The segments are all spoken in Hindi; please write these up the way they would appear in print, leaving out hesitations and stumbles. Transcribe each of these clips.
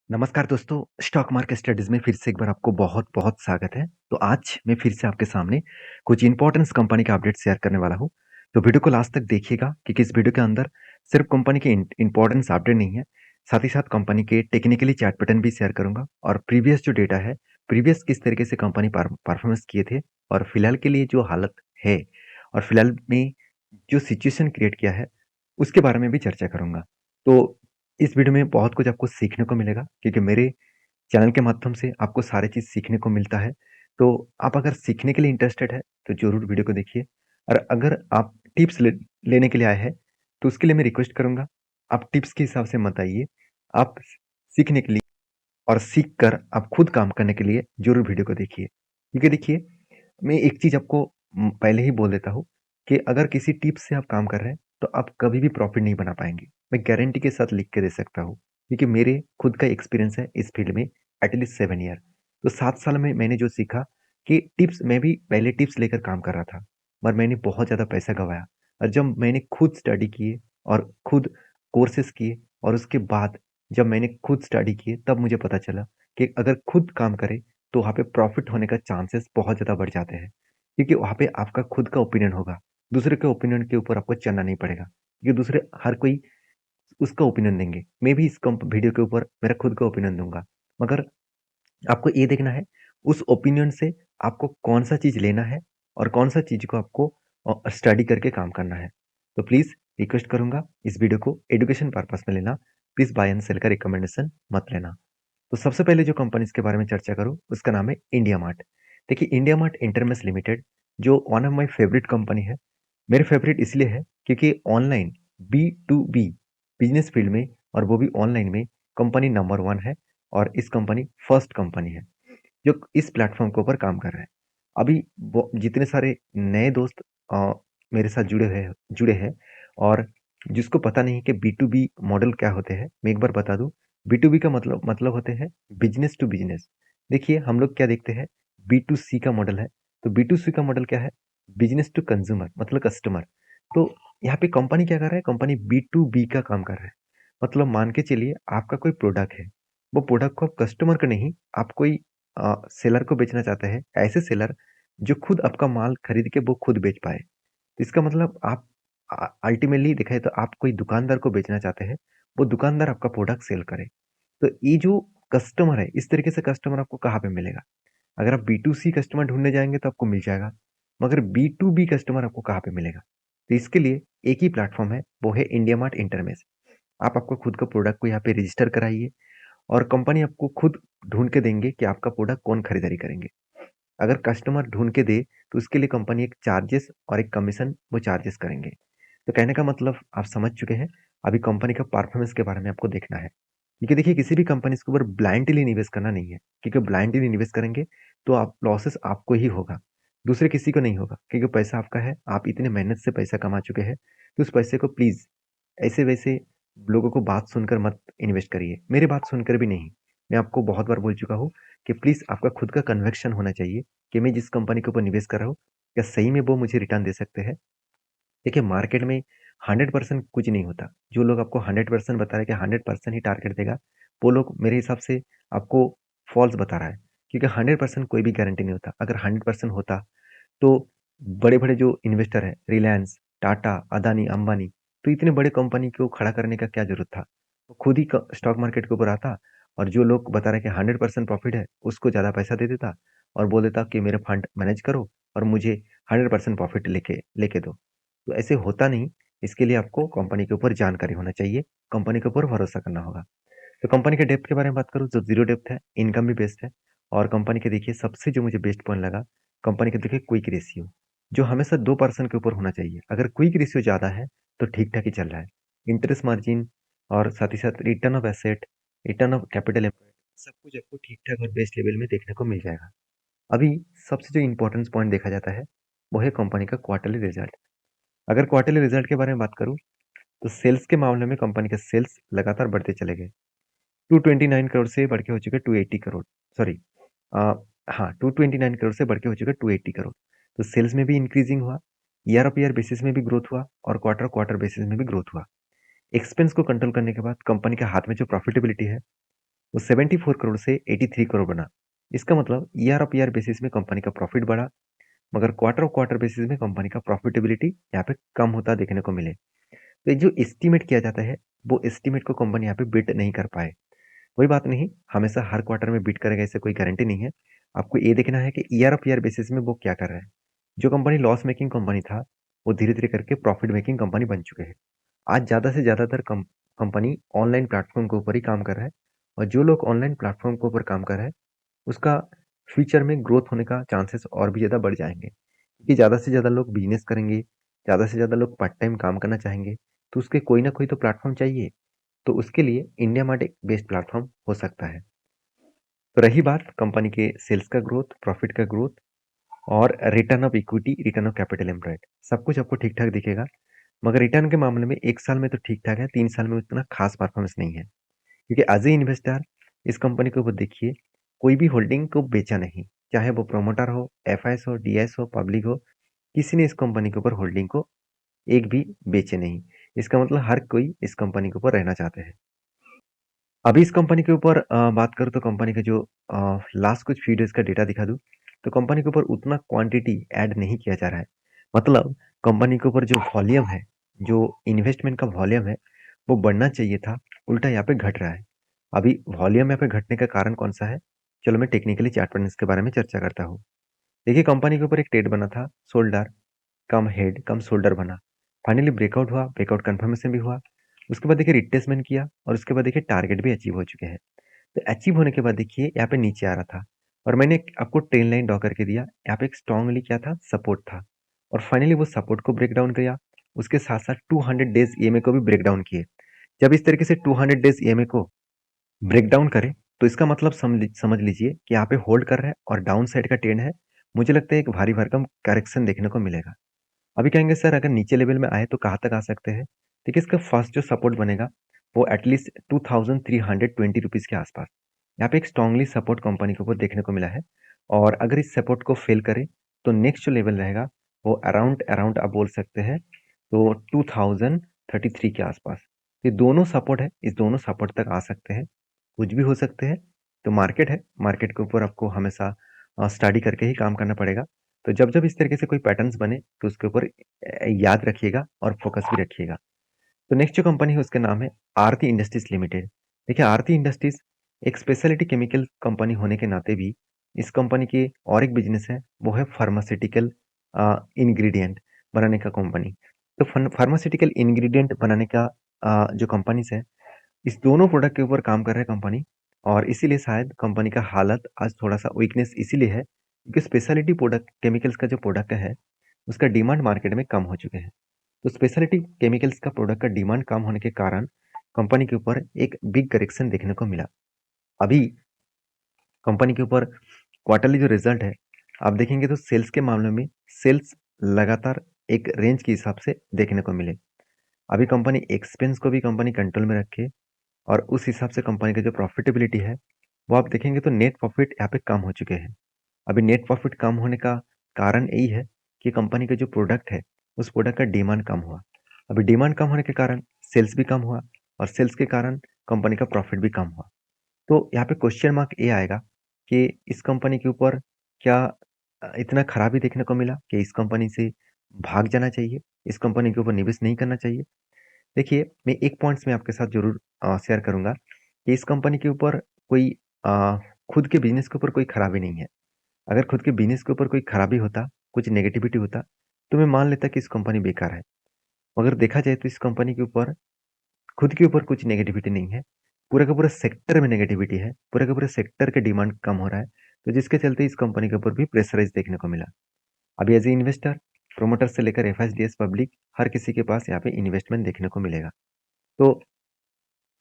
नमस्कार दोस्तों, स्टॉक मार्केट स्टडीज़ में फिर से एक बार आपको बहुत-बहुत स्वागत है। तो आज मैं फिर से आपके सामने कुछ इम्पोर्टेंस कंपनी का अपडेट शेयर करने वाला हूँ। तो वीडियो को लास्ट तक देखिएगा क्योंकि इस वीडियो के अंदर सिर्फ कंपनी के इम्पोर्टेंस अपडेट नहीं है, साथ ही साथ कंपनी के टेक्निकली चार्ट पैटर्न भी शेयर करूँगा और प्रीवियस जो डेटा है, प्रीवियस किस तरीके से कंपनी परफॉर्मेंस किए थे और फिलहाल के लिए जो हालत है और फिलहाल में जो सिचुएशन क्रिएट किया है, उसके बारे में भी चर्चा करूँगा। तो इस वीडियो में बहुत कुछ आपको सीखने को मिलेगा क्योंकि मेरे चैनल के माध्यम से आपको सारी चीज़ सीखने को मिलता है। तो आप अगर सीखने के लिए इंटरेस्टेड है, तो ज़रूर वीडियो को देखिए और अगर आप टिप्स लेने के लिए आए हैं, तो उसके लिए मैं रिक्वेस्ट करूँगा, आप टिप्स के हिसाब से मत आइए। आप सीखने के लिए और सीख कर आप खुद काम करने के लिए ज़रूर वीडियो को देखिए। क्योंकि देखिए, मैं एक चीज़ आपको पहले ही बोल देता हूँ कि अगर किसी टिप्स से आप काम कर रहे हैं, तो आप कभी भी प्रॉफ़िट नहीं बना पाएँगे। मैं गारंटी के साथ लिख के दे सकता हूँ, क्योंकि मेरे खुद का एक्सपीरियंस है इस फ़ील्ड में एटलीस्ट 7 ईयर। तो 7 साल में मैंने जो सीखा कि टिप्स मैं भी पहले टिप्स लेकर काम कर रहा था, पर मैंने बहुत ज़्यादा पैसा गँवाया और जब मैंने खुद स्टडी किए और खुद कोर्सेज़ किए और उसके बाद जब मैंने खुद स्टडी किए, तब मुझे पता चला कि अगर खुद काम करें, तो वहाँ पे प्रॉफ़िट होने का चांसेस बहुत ज़्यादा बढ़ जाते हैं। क्योंकि वहाँ पे आपका खुद का ओपिनियन होगा, दूसरे के ओपिनियन के ऊपर आपको चलना नहीं पड़ेगा। क्योंकि दूसरे हर कोई उसका ओपिनियन देंगे, मैं भी इस वीडियो के ऊपर मेरा खुद का ओपिनियन दूँगा। मगर आपको ये देखना है, उस ओपिनियन से आपको कौन-सा चीज़ लेना है और कौन-सा चीज़ को आपको स्टडी करके काम करना है। तो प्लीज़ रिक्वेस्ट करूँगा इस वीडियो को एजुकेशन पर्पज़ में लेना, प्लीज़ बाय एंड सेल का रिकमेंडेशन मत लेना। तो सबसे पहले जो कंपनी इसके बारे में चर्चा करूँ, उसका नाम है इंडिया मार्ट। देखिए, इंडिया मार्ट इंटरमेश लिमिटेड जो one of my favourite company है। मेरे फेवरेट इसलिए है क्योंकि online B to B business field में और वो भी ऑनलाइन में कंपनी नंबर 1 है और इस कंपनी फर्स्ट कंपनी है, जो इस प्लेटफ़ॉर्म के ऊपर काम कर रहा है। अभी वो जितने सारे नए दोस्त अ, मेरे साथ जुड़े हैं और जिसको पता नहीं कि बी टू बी मॉडल क्या होते हैं, मैं एक बार बता दूँ। बी टू बी का मतलब होते हैं बिज़नेस टू बिज़नेस। देखिए, हम लोग क्या देखते हैं, बी टू सी का मॉडल है, तो बी टू सी का मॉडल क्या है? बिज़नेस टू कंज़्यूमर मतलब कस्टमर। तो यहाँ पे कंपनी क्या कर रहा है? कंपनी बी टू बी का काम कर रहा है। मतलब मान के चलिए आपका कोई प्रोडक्ट है, वो प्रोडक्ट को आप कस्टमर को नहीं, आप कोई सेलर को बेचना चाहते हैं, ऐसे सेलर जो खुद आपका माल खरीद के वो खुद बेच पाए। तो इसका मतलब आप अल्टीमेटली देखा जाए तो आप कोई दुकानदार को बेचना चाहते हैं, वो दुकानदार आपका प्रोडक्ट सेल करे। तो ये जो कस्टमर है, इस तरीके से कस्टमर आपको कहाँ पे मिलेगा? अगर आप बी टू सी कस्टमर ढूँढने जाएँगे तो आपको मिल जाएगा, मगर बी टू बी कस्टमर आपको कहाँ पे मिलेगा? तो इसके लिए एक ही प्लेटफ़ॉर्म है, वो है इंडिया मार्ट इंटरमेश। आप आपका खुद का प्रोडक्ट को यहाँ पे रजिस्टर कराइए और कंपनी आपको खुद ढूँढ के देंगे कि आपका प्रोडक्ट कौन खरीदारी करेंगे। अगर कस्टमर ढूँढ के दे, तो उसके लिए कंपनी एक चार्जेस और एक कमीशन वो चार्जेस करेंगे। तो कहने का मतलब आप समझ चुके हैं, अभी कंपनी का परफॉर्मेंस के बारे में आपको देखना है। क्योंकि देखिए किसी भी कंपनी के ऊपर ब्लाइंडली निवेश करना नहीं है, क्योंकि ब्लाइंडली निवेश करेंगे तो आप लॉसेस आपको ही होगा, दूसरे किसी को नहीं होगा क्योंकि पैसा आपका है, आप इतने मेहनत से पैसा कमा चुके हैं, तो उस पैसे को प्लीज़ ऐसे-वैसे लोगों को बात सुनकर मत इन्वेस्ट करिए, मेरी बात सुनकर भी नहीं। मैं आपको बहुत बार बोल चुका हूँ कि प्लीज़ आपका खुद का कन्विक्शन होना चाहिए कि मैं जिस कंपनी के ऊपर निवेश कर रहा हूँ, क्या सही में वो मुझे रिटर्न दे सकते हैं? देखिए मार्केट में 100% कुछ नहीं होता। जो लोग आपको 100% बता रहे हैं कि 100% ही टारगेट देगा, वो लोग मेरे हिसाब से आपको फ़ॉल्स बता रहा है। क्योंकि 100% कोई भी गारंटी नहीं होता। अगर 100% होता, तो बड़े-बड़े जो इन्वेस्टर हैं, रिलायंस, टाटा, अदानी, अंबानी, तो इतने बड़े कंपनी को खड़ा करने का क्या ज़रूरत था? वो खुद ही क स्टॉक मार्केट के ऊपर आता और जो लोग बता रहे हैं कि 100% प्रॉफ़िट है, उसको ज़्यादा पैसा दे देता और बोल देता कि मेरे फंड मैनेज करो और मुझे 100% प्रॉफ़िट लेके लेके दो। तो ऐसे होता नहीं, इसके लिए आपको कंपनी के ऊपर जानकारी होना चाहिए, कंपनी के ऊपर भरोसा करना होगा। तो कंपनी के डेप्थ के बारे में बात करूँ, जो ज़ीरो डेप्थ है, इनकम भी बेस्ट है और कंपनी के देखिए सबसे जो मुझे बेस्ट पॉइंट लगा, कंपनी के देखिए क्विक रेशियो, जो हमेशा 2% के ऊपर होना चाहिए। अगर क्विक रेशियो ज़्यादा है, तो ठीक-ठाक ही चल रहा है। इंटरेस्ट मार्जिन और साथ ही साथ return of asset, return of capital employed, सब कुछ आपको ठीक-ठाक और बेस्ट लेवल में देखने को मिल जाएगा। अभी सबसे जो इम्पोर्टेंस पॉइंट देखा जाता है, वो है कंपनी का क्वार्टरली रिजल्ट। अगर क्वार्टरली रिजल्ट के बारे में बात करूँ, तो सेल्स के मामले में कंपनी के सेल्स लगातार बढ़ते चले गए। 229 करोड़ से बढ़ के हो चुके 280 करोड़, सॉरी अ, हाँ, 229 करोड़ से बढ़ के हो चुके 280 करोड़। तो सेल्स में भी इंक्रीजिंग हुआ, ईयर ऑफ ईयर बेसिस में भी ग्रोथ हुआ और क्वार्टर क्वार्टर बेसिस में भी ग्रोथ हुआ। एक्सपेंस को कंट्रोल करने के बाद कंपनी के हाथ में जो प्रॉफिटेबिलिटी है, वो 74 करोड़ से 83 करोड़ बना। इसका मतलब ईयर ऑफ ईयर बेसिस में कंपनी का प्रॉफिट बढ़ा, मगर क्वार्टर ऑफ क्वार्टर बेसिस में कंपनी का प्रॉफिटेबिलिटी यहाँ पे कम होता देखने को मिले। तो ये जो एस्टिमेट किया जाता है, वो एस्टिमेट को कंपनी यहाँ पे बीट नहीं कर पाए। कोई बात नहीं, हमेशा हर क्वार्टर में बीट करेगा ऐसे कोई गारंटी नहीं है। आपको ये देखना है कि ईयर ऑफ ईयर बेसिस में वो क्या कर रहा है। जो कंपनी लॉस मेकिंग कंपनी था, वो धीरे धीरे करके प्रॉफिट मेकिंग कंपनी बन चुके हैं। आज ज़्यादा से ज़्यादातर कंपनी ऑनलाइन प्लेटफॉर्म के ऊपर ही काम कर रहा है, और जो लोग ऑनलाइन प्लेटफॉर्म के ऊपर काम कर रहे हैं, उसका फ्यूचर में ग्रोथ होने का चांसेस और भी ज़्यादा बढ़ जाएंगे, क्योंकि ज़्यादा से ज़्यादा लोग बिजनेस करेंगे, ज़्यादा से ज़्यादा लोग पार्ट टाइम काम करना चाहेंगे, तो उसके कोई ना कोई तो प्लेटफॉर्म चाहिए। तो उसके लिए इंडिया मार्ट एक बेस्ट प्लेटफॉर्म हो सकता है। तो रही बात कंपनी के सेल्स का ग्रोथ, प्रॉफिट का ग्रोथ और return of equity, return of capital employed, सब कुछ आपको ठीक ठाक दिखेगा। मगर रिटर्न के मामले में 1 साल में तो ठीक ठाक है, 3 साल में उतना खास परफॉर्मेंस नहीं है, क्योंकि एज ए इन्वेस्टर इस कंपनी के ऊपर देखिए, कोई भी होल्डिंग को बेचा नहीं, चाहे वो प्रोमोटर हो, एफआईएस हो, डीएस हो, पब्लिक हो, किसी ने इस कंपनी के ऊपर होल्डिंग को एक भी बेचे नहीं। इसका मतलब हर कोई इस कंपनी के ऊपर रहना चाहते हैं। अभी इस कंपनी के ऊपर बात करूँ तो कंपनी का जो लास्ट कुछ फ्यू डेज का डेटा दिखा दूँ, तो कंपनी के ऊपर उतना क्वांटिटी ऐड नहीं किया जा रहा है। मतलब कंपनी के ऊपर जो वॉल्यूम है, जो इन्वेस्टमेंट का वॉल्यूम है, वो बढ़ना चाहिए था, उल्टा यहाँ पे घट रहा है। अभी वॉल्यूम यहाँ पे घटने का कारण कौन सा है? चलो मैं टेक्निकली चार्ट पैटर्न्स के बारे में चर्चा करता हूँ। देखिए कंपनी के ऊपर एक ट्रेड बना था, शोल्डर कम हेड कम शोल्डर बना। फाइनली ब्रेकआउट हुआ, ब्रेकआउट कंफर्मेशन भी हुआ। उसके बाद देखिए रिट्रेसमेंट किया, और उसके बाद देखिए टारगेट भी अचीव हो चुके हैं। तो अचीव होने के बाद देखिए यहाँ पे नीचे आ रहा था, और मैंने आपको ट्रेन लाइन ड्रॉ करके दिया। यहाँ पे एक स्ट्रांगली क्या था, सपोर्ट था, और फाइनली वो सपोर्ट को ब्रेक डाउन किया। उसके साथ साथ 200 डेज ईएमए को भी ब्रेक डाउन किए। जब इस तरीके से 200 डेज ईएमए को ब्रेक डाउन करे, तो इसका मतलब समझ लीजिए कि यहाँ पे होल्ड कर रहा है और डाउन साइड का ट्रेंड है। मुझे लगता है एक भारी भरकम करेक्शन देखने को मिलेगा। अभी कहेंगे सर अगर नीचे लेवल में आए तो कहाँ तक आ सकते हैं? देखिए इसका फर्स्ट जो सपोर्ट बनेगा, वो एटलीस्ट 2320 रुपीज़ के आसपास। यहाँ पे एक स्ट्रांगली सपोर्ट कंपनी के ऊपर देखने को मिला है, और अगर इस सपोर्ट को फेल करे, तो नेक्स्ट जो लेवल रहेगा, वो अराउंड अराउंड आप बोल सकते हैं, तो 2033 के आसपास। ये दोनों सपोर्ट है, इस दोनों सपोर्ट तक आ सकते हैं, कुछ भी हो सकते हैं। तो मार्केट है, मार्केट के ऊपर आपको हमेशा स्टडी करके ही काम करना पड़ेगा। तो जब जब इस तरीके से कोई पैटर्न्स बने, तो उसके ऊपर याद रखिएगा और फोकस भी रखिएगा। तो नेक्स्ट जो कंपनी है उसका नाम है आरती इंडस्ट्रीज लिमिटेड। देखिए आरती इंडस्ट्रीज एक स्पेशलिटी केमिकल कंपनी होने के नाते भी, इस कंपनी की और एक बिजनेस है, वो है फार्मास्यूटिकल इंग्रेडिएंट बनाने का कंपनी। तो फार्मास्यूटिकल इंग्रेडिएंट बनाने का जो कंपनीज है, इस दोनों प्रोडक्ट के ऊपर काम कर रहे हैं कंपनी। और इसीलिए शायद कंपनी का हालत आज थोड़ा सा वीकनेस इसीलिए है, क्योंकि स्पेशलिटी प्रोडक्ट केमिकल्स का जो प्रोडक्ट है, उसका डिमांड मार्केट में कम हो चुके हैं। तो स्पेशलिटी केमिकल्स का प्रोडक्ट का डिमांड कम होने के कारण कंपनी के ऊपर एक बिग करेक्शन देखने को मिला। अभी कंपनी के ऊपर क्वार्टरली जो रिजल्ट है, आप देखेंगे तो सेल्स के मामले में सेल्स लगातार एक रेंज के हिसाब से देखने को मिले। अभी कंपनी एक्सपेंस को भी कंपनी कंट्रोल में रखे, और उस हिसाब से कंपनी का जो प्रॉफिटेबिलिटी है, वो आप देखेंगे तो नेट प्रॉफिट यहाँ पे कम हो चुके हैं। अभी नेट प्रॉफिट कम होने का कारण यही है कि कंपनी का जो प्रोडक्ट है, उस प्रोडक्ट का डिमांड कम हुआ। अभी डिमांड कम होने के कारण सेल्स भी कम हुआ, और सेल्स के कारण कंपनी का प्रॉफिट भी कम हुआ। तो यहाँ पे क्वेश्चन मार्क ये आएगा कि इस कंपनी के ऊपर क्या इतना खराबी देखने को मिला कि इस कंपनी से भाग जाना चाहिए, इस कंपनी के ऊपर निवेश नहीं करना चाहिए? देखिए, मैं एक पॉइंट्स में आपके साथ ज़रूर शेयर करूँगा कि इस कंपनी के ऊपर कोई अ, खुद के बिज़नेस के ऊपर कोई खराबी नहीं है। अगर खुद के बिज़नेस के ऊपर कोई खराबी होता, कुछ नेगेटिविटी होता, तो मैं मान लेता कि इस कंपनी बेकार है। मगर देखा जाए तो इस कंपनी के ऊपर खुद के ऊपर कुछ नेगेटिविटी नहीं है। पूरा का पूरा सेक्टर में नेगेटिविटी है। पूरे का पूरा सेक्टर का डिमांड कम हो रहा है। तो जिसके चलते इस कंपनी के ऊपर भी प्रेशराइज़ देखने को मिला। अभी एज़ ए इन्वेस्टर, प्रोमोटर से लेकर एफआईएस पब्लिक, हर किसी के पास यहाँ पे इन्वेस्टमेंट देखने को मिलेगा। तो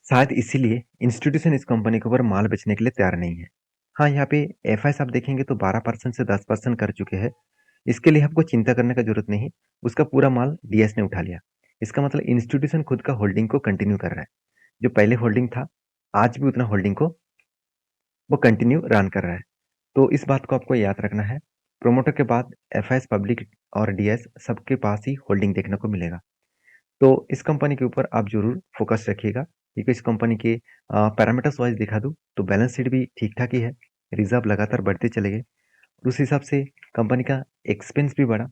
शायद इसीलिए इंस्टीट्यूशन इस कंपनी के ऊपर माल बेचने के लिए तैयार नहीं है। हाँ, यहाँ पे एफआईएस आप देखेंगे तो 12% से 10% कर चुके हैं। इसके लिए आपको चिंता करने का जरूरत नहीं, उसका पूरा माल डीएस ने उठा लिया। इसका मतलब इंस्टीट्यूशन खुद का होल्डिंग को कंटिन्यू कर रहा है। जो पहले होल्डिंग था, आज भी उतना होल्डिंग को वो कंटिन्यू रन कर रहा है। तो इस बात को आपको याद रखना है। प्रोमोटर के बाद एफआईएस पब्लिक और डीएस सबके पास ही होल्डिंग देखने को मिलेगा। तो इस कंपनी के ऊपर आप जरूर फोकस रखिएगा। क्योंकि इस कंपनी के पैरामीटर्स वाइज दिखा दूँ तो बैलेंस शीट भी ठीक-ठाक ही है। रिज़र्व लगातार बढ़ते चले गए। उस हिसाब से कंपनी का एक्सपेंस भी बढ़ा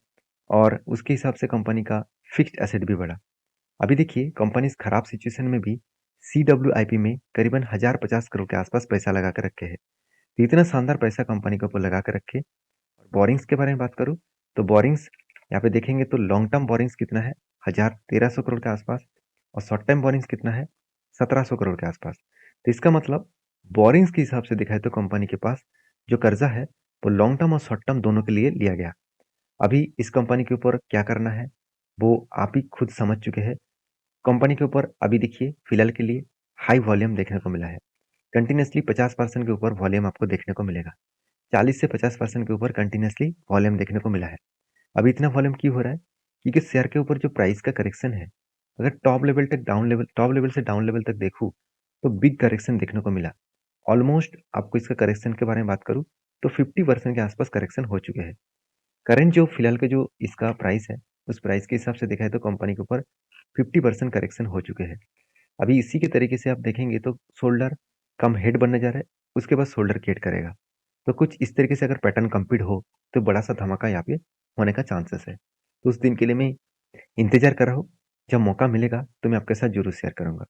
और उसके हिसाब से कंपनी का फिक्स्ड एसेट भी बढ़ा। अभी देखिए कंपनी इस खराब सिचुएशन में भी सीडब्ल्यूआईपी में करीबन 1050 करोड़ के आसपास पैसा लगा कर रखे हैं। तो इतना शानदार पैसा कंपनी के ऊपर लगा कर रखे। और बोरिंग्स के बारे में बात करूँ तो बोरिंग्स यहाँ पे देखेंगे तो लॉन्ग टर्म बोरिंग्स कितना है 1300 करोड़ के आसपास और शॉर्ट टर्म बोरिंग्स कितना है 1700 करोड़ के आसपास। तो इसका मतलब बोरिंग्स के हिसाब से दिखाए तो कंपनी के पास जो कर्जा है वो लॉन्ग टर्म और शॉर्ट टर्म दोनों के लिए लिया गया। अभी इस कंपनी के ऊपर क्या करना है वो आप ही खुद समझ चुके हैं। कंपनी के ऊपर अभी देखिए फिलहाल के लिए हाई वॉल्यूम देखने को मिला है। कंटिन्यूअसली 50% के ऊपर वॉल्यूम आपको देखने को मिलेगा। 40 से 50% के ऊपर कंटिन्यूअसली वॉल्यूम देखने को मिला है। अभी इतना वॉल्यूम क्यों हो रहा है? क्योंकि शेयर के ऊपर जो प्राइस का करेक्शन है, अगर टॉप लेवल से डाउन लेवल तक देखूँ, तो बिग करेक्शन देखने को मिला। ऑलमोस्ट आपको इसका करेक्शन के बारे में बात करूँ, तो 50% के आसपास करेक्शन हो चुके हैं। करंट जो फिलहाल का जो इसका प्राइस है, उस प्राइस के हिसाब से देखा है तो कंपनी के ऊपर 50% करेक्शन हो चुके हैं। अभी इसी के तरीके से आप देखेंगे तो शोल्डर कम हेड बनने जा रहा है, उसके बाद शोल्डर क्रिएट करेगा। तो कुछ इस तरीके से अगर पैटर्न कंप्लीट हो, तो बड़ा सा धमाका यहाँ पे होने का चांसेस है। तो उस दिन के लिए मैं इंतजार कर रहा हूँ। जब मौका मिलेगा तो मैं आपके साथ ज़रूर शेयर करूँगा।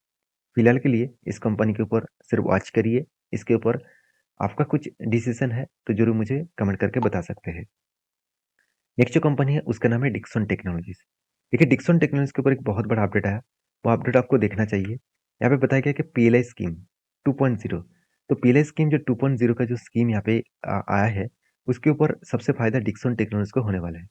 फिलहाल के लिए इस कंपनी के ऊपर सिर्फ वॉच करिए। इसके ऊपर आपका कुछ डिसीजन है तो ज़रूर मुझे कमेंट करके बता सकते हैं। नेक्स्ट जो कंपनी है उसका नाम है डिक्सन टेक्नोलॉजीज। देखिए डिक्सन टेक्नोलॉजीज के ऊपर एक बहुत बड़ा अपडेट आया। वो अपडेट आपको देखना चाहिए। यहाँ पे बताया गया कि पीएलआई स्कीम 2.0। तो पीएलआई स्कीम जो 2.0 का जो स्कीम यहाँ पे आया है, उसके ऊपर सबसे फायदा डिक्सन टेक्नोलॉजीज को होने वाला है।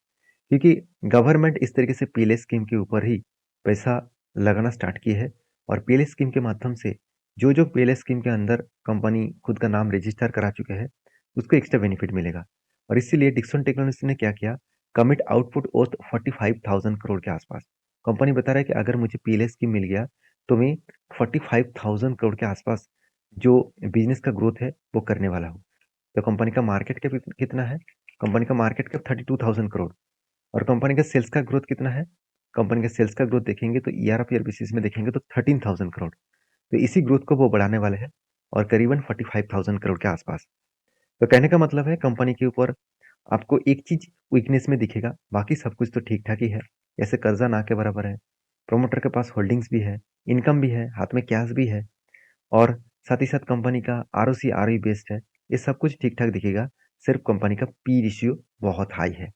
क्योंकि गवर्नमेंट इस तरीके से पीएलआई स्कीम के ऊपर ही पैसा लगाना स्टार्ट की है और पीएलआई स्कीम के माध्यम से जो जो पीएलआई स्कीम के अंदर कंपनी खुद का नाम रजिस्टर करा चुके हैं, उसको एक्स्ट्रा बेनिफिट मिलेगा। और इसीलिए डिक्सन टेक्नोलॉजीज ने क्या किया, कमिट आउटपुट वर्थ 45,000 करोड़ के आसपास। कंपनी बता रहा है कि अगर मुझे पीएलआई स्कीम मिल गया तो मैं 45,000 करोड़ के आसपास जो बिजनेस का ग्रोथ है वो करने वाला हूँ। तो कंपनी का मार्केट कैप कितना है? कंपनी का मार्केट कैप 32,000 करोड़। और कंपनी का सेल्स का ग्रोथ कितना है? कंपनी का सेल्स का ग्रोथ देखेंगे तो ईयर ऑफ ईयर बेसिस में देखेंगे तो 13,000 करोड़। तो इसी ग्रोथ को वो बढ़ाने वाले हैं और करीबन 45,000 करोड़ के आसपास। तो कहने का मतलब है कंपनी के ऊपर आपको एक चीज वीकनेस में दिखेगा, बाकी सब कुछ तो ठीक ठाक ही है। जैसे कर्जा ना के बराबर है, प्रोमोटर के पास होल्डिंग्स भी है, इनकम भी है, हाथ में कैश भी है और साथ ही साथ कंपनी का आरओसी आरओई बेस्ड है। ये सब कुछ ठीक ठाक दिखेगा। सिर्फ कंपनी का पी रेशियो बहुत हाई है।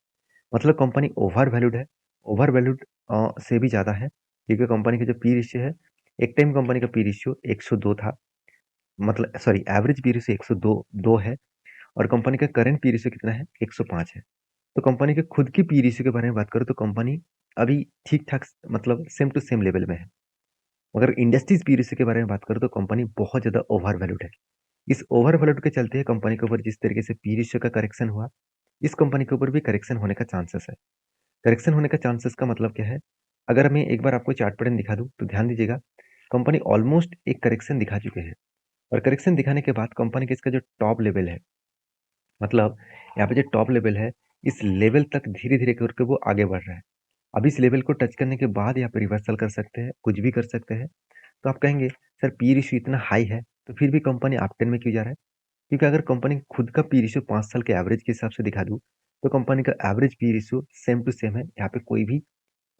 मतलब कंपनी ओवर वैल्यूड है। ओवर वैल्यूड से भी ज़्यादा है क्योंकि कंपनी का जो पी रेशियो है, एक टाइम कंपनी का पी रेशियो 102 था। मतलब सॉरी एवरेज पी रेशियो 102 है और कंपनी का करंट पी रेशियो कितना है 105 है। तो कंपनी के खुद की पी रेशियो के बारे में बात करूँ तो कंपनी अभी ठीक ठाक मतलब सेम टू सेम लेवल में है। मगर इंडस्ट्रीज पी रेशियो के बारे में बात करूँ तो कंपनी बहुत ज़्यादा ओवर वैल्यूड है। इस ओवर वैल्यूड के चलते कंपनी के ऊपर जिस तरीके से पी रेशियो का करेक्शन हुआ, इस कंपनी के ऊपर भी करेक्शन होने का चांसेस है। करेक्शन होने का चांसेस का मतलब क्या है? अगर मैं एक बार आपको चार्ट पैटर्न दिखा दूँ, तो ध्यान दीजिएगा, कंपनी ऑलमोस्ट एक करेक्शन दिखा चुके हैं और करेक्शन दिखाने के बाद कंपनी का इसका जो टॉप लेवल है, मतलब यहाँ पे जो टॉप लेवल है, इस लेवल तक धीरे-धीरे करके वो आगे बढ़ रहा है। अब इस लेवल को टच करने के बाद यहाँ पे रिवर्सल कर सकते हैं, कुछ भी कर सकते हैं। तो आप कहेंगे, "सर पी रेशियो इतना हाई है, तो फिर भी कंपनी अपट्रेंड में क्यों जा रहा है?" क्योंकि अगर कंपनी खुद का पी रेशियो 5 साल के एवरेज के हिसाब से दिखा दूँ, तो कंपनी का average P ratio same to same है। यहाँ पे कोई भी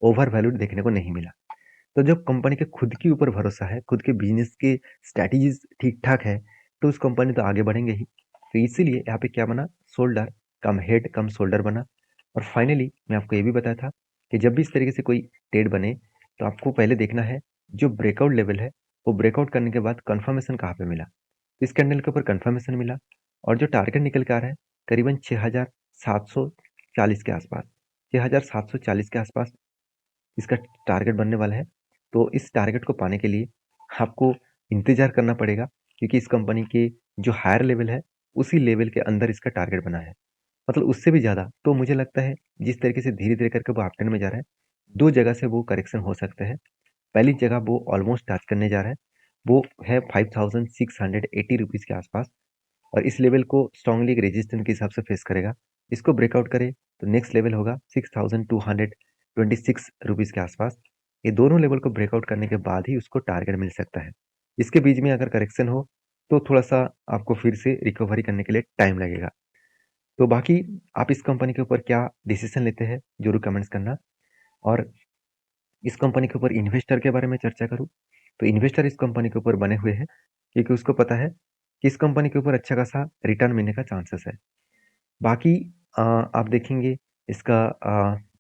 ओवर वैल्यूड देखने को नहीं मिला। तो जब कंपनी के खुद के ऊपर भरोसा है, खुद के बिजनेस के स्ट्रैटेजीज ठीक-ठाक है, तो उस कंपनी तो आगे बढ़ेंगे ही। तो इसीलिए यहाँ पे क्या बना, शोल्डर कम हेड कम शोल्डर बना। और फाइनली मैं आपको ये भी बताया था कि जब भी इस तरीके से कोई ट्रेड बने, तो आपको पहले देखना है जो ब्रेकआउट लेवल है, वो ब्रेकआउट करने के बाद कन्फर्मेशन कहाँ पे मिला। तो इस कैंडल के ऊपर कन्फर्मेशन मिला और जो टारगेट निकल के आ रहा है, करीबन 6,740 के आसपास। 6,740 के आसपास इसका टारगेट बनने वाला है। तो इस टारगेट को पाने के लिए आपको इंतज़ार करना पड़ेगा क्योंकि इस कंपनी के जो हायर लेवल है, उसी लेवल के अंदर इसका टारगेट बना है। मतलब उससे भी ज़्यादा। तो मुझे लगता है जिस तरीके से धीरे-धीरे करके वो अपट्रेंड में जा रहा है, 2 जगह से वो करेक्शन हो सकते हैं। पहली जगह वो ऑलमोस्ट टच करने जा रहा है, वो है 5,680 रुपीज़ के आसपास और इस लेवल को स्ट्रांगली एक रेजिस्टेंस के हिसाब से फेस करेगा। इसको ब्रेकआउट करे तो नेक्स्ट लेवल होगा 6,226 रुपीज़ के आसपास। ये दोनों लेवल को ब्रेकआउट करने के बाद ही उसको टारगेट मिल सकता है। इसके बीच में अगर करेक्शन हो तो थोड़ा-सा आपको फिर से रिकवरी करने के लिए टाइम लगेगा। तो बाकी आप इस कंपनी के ऊपर क्या डिसीज़न लेते हैं, ज़रूर कमेंट्स करना। और इस कंपनी के ऊपर इन्वेस्टर के बारे में चर्चा करूँ, तो इन्वेस्टर इस कंपनी के ऊपर बने हुए हैं क्योंकि उसको पता है कि इस कंपनी के ऊपर अच्छा खासा रिटर्न मिलने का चांसेस है। बाकी आप देखेंगे इसका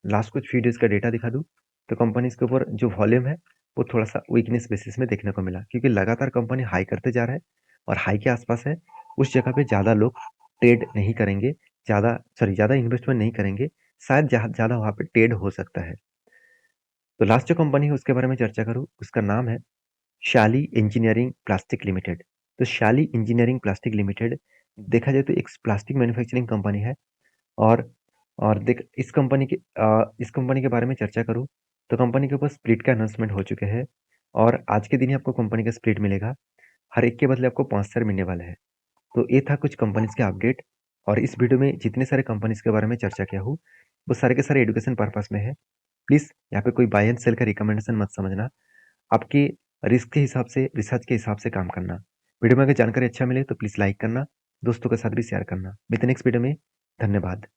लास्ट कुछ few डेज़ का डेटा दिखा दूँ, तो कंपनीज़ के ऊपर जो वॉल्यूम है, वो थोड़ा-सा वीकनेस बेसिस में देखने को मिला क्योंकि लगातार कंपनी हाई करते जा रहा है और हाई के आसपास है, उस जगह पे ज़्यादा लोग ट्रेड नहीं करेंगे, ज़्यादा इन्वेस्टमेंट नहीं करेंगे, शायद ज़्यादा वहाँ पे ट्रेड हो सकता है। तो लास्ट जो कंपनी है उसके बारे में चर्चा करूँ, उसका नाम है शाली इंजीनियरिंग प्लास्टिक लिमिटेड। तो शाली इंजीनियरिंग प्लास्टिक लिमिटेड देखा जाए तो एक प्लास्टिक मैन्युफैक्चरिंग कंपनी है। और देख इस कंपनी के बारे में चर्चा करूँ, तो कंपनी के ऊपर स्प्लिट का अनाउंसमेंट हो चुके हैं और आज के दिन ही आपको कंपनी का स्प्लिट मिलेगा। हर एक के बदले आपको 5 शेयर मिलने वाले हैं। तो ये था कुछ कंपनीज़ के अपडेट और इस वीडियो में जितने सारे कंपनीज़ के बारे में चर्चा किया हूँ, वो सारे के सारे एजुकेशन पर्पस में है। प्लीज़ यहाँ पे कोई बाय एंड सेल का रिकमेंडेशन मत समझना। आपके रिस्क के हिसाब से, रिसर्च के हिसाब से काम करना। वीडियो में अगर जानकारी अच्छा मिले तो प्लीज़ लाइक करना, दोस्तों के साथ भी शेयर करना। मिलते हैं नेक्स्ट वीडियो में। धन्यवाद।